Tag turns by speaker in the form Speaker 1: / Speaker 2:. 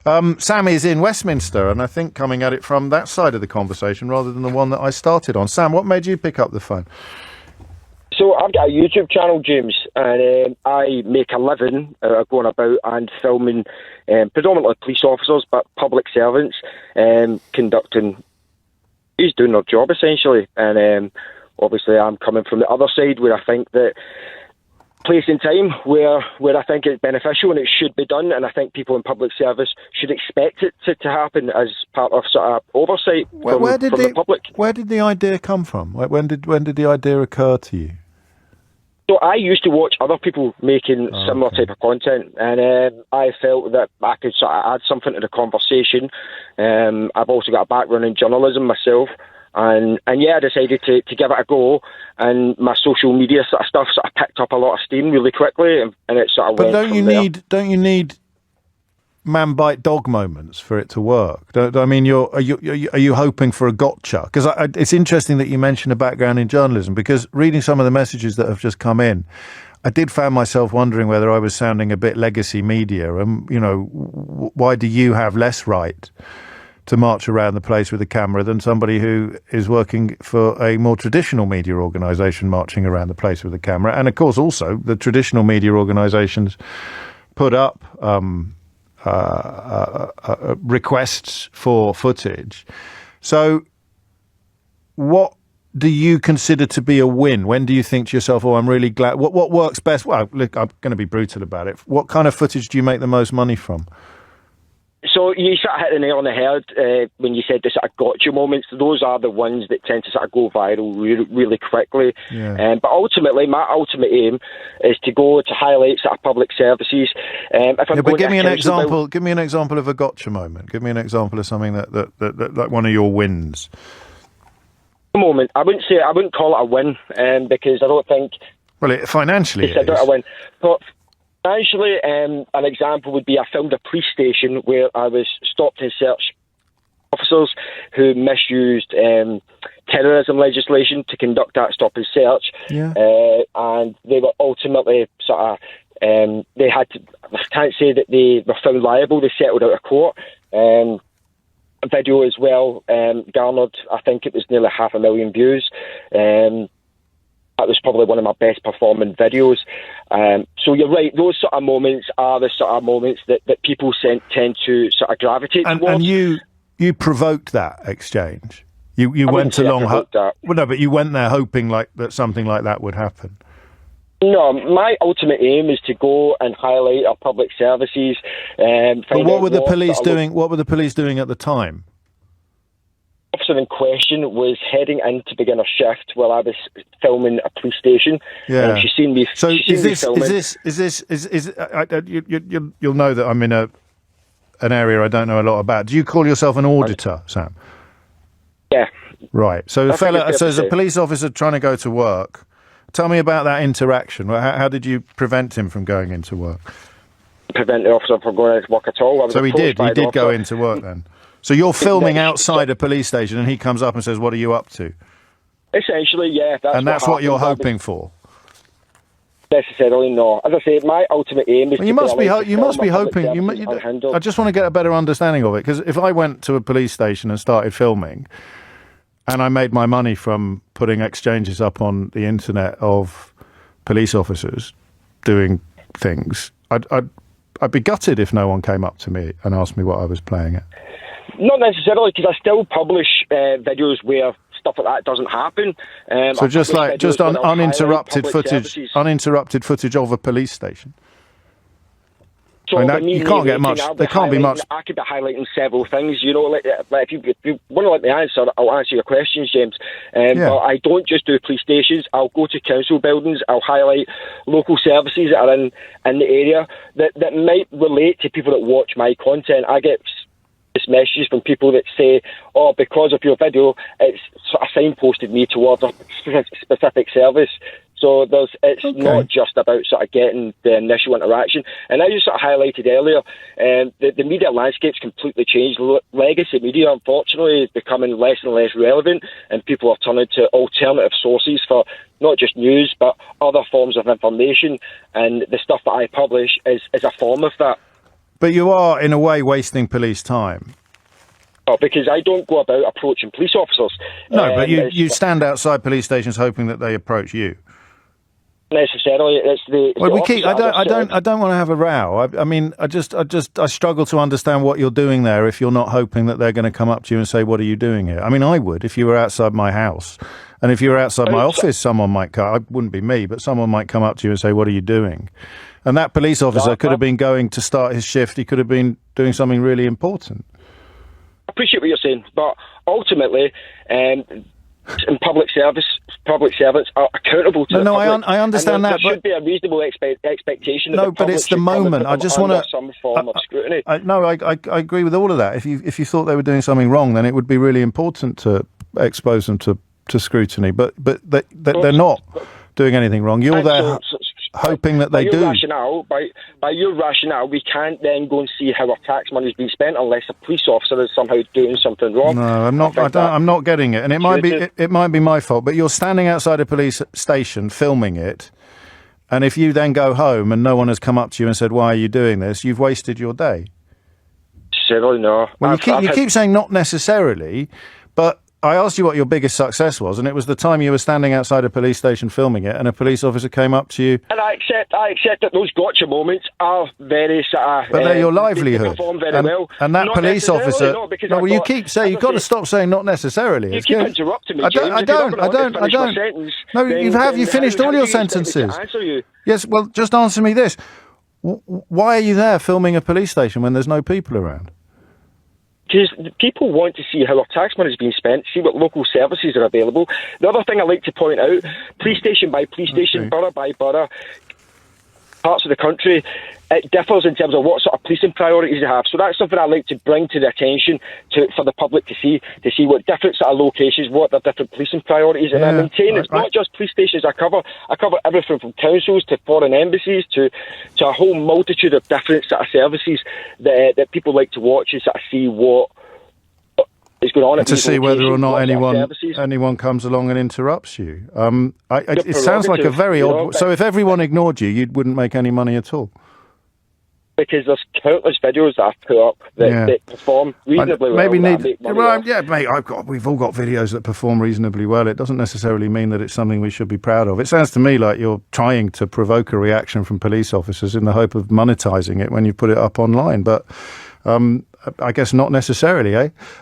Speaker 1: Sam is in Westminster, and I think coming at it from that side of the conversation rather than the one that I started on. Sam, what made you pick up the phone?
Speaker 2: So I've got a YouTube channel, James, and I make a living going about and filming predominantly police officers, but public servants conducting, he's doing their job essentially. And obviously I'm coming from the other side where I think that place and time where I think it's beneficial and it should be done, and I think people in public service should expect it to happen as part of sort of oversight from the public.
Speaker 1: Where did the idea come from? When did the idea occur to you?
Speaker 2: So I used to watch other people making similar type of content, and I felt that I could sort of add something to the conversation. I've also got a background in journalism myself, and yeah, I decided to give it a go, and my social media sort of stuff sort of picked up a lot of steam really quickly, and it sort of
Speaker 1: But
Speaker 2: went
Speaker 1: don't you need man bite dog moments for it to work? I mean, are you hoping for a gotcha? Because it's interesting that you mentioned a background in journalism, because reading some of the messages that have just come in, I did find myself wondering whether I was sounding a bit legacy media. And why do you have less right to march around the place with a camera than somebody who is working for a more traditional media organisation marching around the place with a camera? And of course, also the traditional media organisations put up requests for footage. So what do you consider to be a win? When do you think to yourself, oh, I'm really glad? What works best? Well, look, I'm going to be brutal about it. What kind of footage do you make the most money from?
Speaker 2: So you sort of hit the nail on the head when you said the sort of gotcha moments. Those are the ones that tend to sort of go viral really quickly.
Speaker 1: Yeah.
Speaker 2: But ultimately, my ultimate aim is to go to highlight sort of public services.
Speaker 1: But give me an example. Give me an example of a gotcha moment. Give me an example of something that like one of your wins.
Speaker 2: Moment, I wouldn't call it a win, because I don't think.
Speaker 1: Well, financially, it is
Speaker 2: a win, but. Financially, an example would be I filmed a police station where I was stopped and searched officers who misused terrorism legislation to conduct that stop and search.
Speaker 1: Yeah.
Speaker 2: And they were ultimately sort of, they had to, I can't say that they were found liable, they settled out of court. A video as well garnered, I think it was nearly 500,000 views. That was probably one of my best performing videos. So you're right, those sort of moments are the sort of moments that people tend to sort of gravitate towards.
Speaker 1: And you provoked that exchange. You went along. Well, no, but you went there hoping that something like that would happen.
Speaker 2: No, my ultimate aim is to go and highlight our public services.
Speaker 1: But what were the police doing? What were the police doing at the time?
Speaker 2: Officer in question was heading in to begin a shift while I was filming a police station.
Speaker 1: Yeah.
Speaker 2: She's seen me.
Speaker 1: So
Speaker 2: you'll
Speaker 1: know that I'm in an area I don't know a lot about. Do you call yourself an auditor, Sam?
Speaker 2: Yeah.
Speaker 1: Right. So as a police officer trying to go to work, tell me about that interaction. How did you prevent him from going into work?
Speaker 2: Prevent the officer from going into work at all.
Speaker 1: So he did go into work then? So you're filming outside a police station and he comes up and says, what are you up to?
Speaker 2: Essentially, yeah.
Speaker 1: That's what you're hoping for?
Speaker 2: Necessarily, no. As I say, my ultimate aim is
Speaker 1: you must be hoping. I just want to get a better understanding of it, because if I went to a police station and started filming and I made my money from putting exchanges up on the internet of police officers doing things, I'd be gutted if no one came up to me and asked me what I was playing at.
Speaker 2: Not necessarily, because I still publish videos where stuff like that doesn't happen.
Speaker 1: So just uninterrupted footage of a police station.
Speaker 2: So
Speaker 1: I mean, you can't get much. There can't be much.
Speaker 2: I could be highlighting several things. If you want to let me answer, I'll answer your questions, James. But I don't just do police stations. I'll go to council buildings. I'll highlight local services that are in the area that might relate to people that watch my content. I get messages from people that say, oh, because of your video, it's sort of signposted me towards a specific service. So it's not just about sort of getting the initial interaction. And as you sort of highlighted earlier, the media landscape's completely changed. Legacy media, unfortunately, is becoming less and less relevant, and people are turning to alternative sources for not just news, but other forms of information. And the stuff that I publish is a form of that.
Speaker 1: But you are, in a way, wasting police time.
Speaker 2: Because I don't go about approaching police officers.
Speaker 1: No, but you stand outside police stations hoping that they approach you.
Speaker 2: Necessarily, it's the.
Speaker 1: Well,
Speaker 2: the
Speaker 1: I don't want to have a row. I mean, I struggle to understand what you're doing there if you're not hoping that they're going to come up to you and say, "What are you doing here?" I mean, I would if you were outside my house, and if you were outside my office, someone might come. It wouldn't be me, but someone might come up to you and say, "What are you doing?" And that police officer could have been going to start his shift. He could have been doing something really important.
Speaker 2: I appreciate what you're saying, but ultimately, in public servants are accountable to the public.
Speaker 1: I understand that.
Speaker 2: There should be a reasonable expectation.
Speaker 1: No, but it's the moment. I just want to
Speaker 2: some form of scrutiny.
Speaker 1: I agree with all of that. If you thought they were doing something wrong, then it would be really important to expose them to scrutiny. But they're not doing anything wrong. You're there hoping that they do.
Speaker 2: By your rationale, we can't then go and see how our tax money is being spent unless a police officer is somehow doing something wrong.
Speaker 1: No, I'm not. I'm not getting it, and it might be my fault. But you're standing outside a police station filming it, and if you then go home and no one has come up to you and said, "Why are you doing this?" You've wasted your day.
Speaker 2: Certainly no.
Speaker 1: Well, you keep saying not necessarily, but I asked you what your biggest success was, and it was the time you were standing outside a police station filming it, and a police officer came up to you.
Speaker 2: And I accept that those gotcha moments are very
Speaker 1: but they're your livelihood.
Speaker 2: They perform very well.
Speaker 1: And that
Speaker 2: not
Speaker 1: police officer.
Speaker 2: No,
Speaker 1: you keep saying you've got to stop saying not necessarily.
Speaker 2: You keep interrupting me.
Speaker 1: I don't. No, you finished all your sentences.
Speaker 2: Answer you.
Speaker 1: Yes. Well, just answer me this: why are you there filming a police station when there's no people around?
Speaker 2: Because people want to see how our tax money is being spent, see what local services are available. The other thing I like to point out, police station by police station, borough by borough, parts of the country, it differs in terms of what sort of policing priorities they have. So that's something I like to bring to the attention for the public to see what different sort of locations, what their different policing priorities. And I maintain it's not just police stations I cover everything from councils to foreign embassies to a whole multitude of different sort of services that people like to watch and sort of see what is going on.
Speaker 1: To see whether or not anyone comes along and interrupts you. It sounds like a very odd. So if everyone ignored you wouldn't make any money at all.
Speaker 2: Because there's countless videos that I've put up that perform reasonably well.
Speaker 1: We've all got videos that perform reasonably well. It doesn't necessarily mean that it's something we should be proud of. It sounds to me like you're trying to provoke a reaction from police officers in the hope of monetizing it when you put it up online. But I guess not necessarily, eh?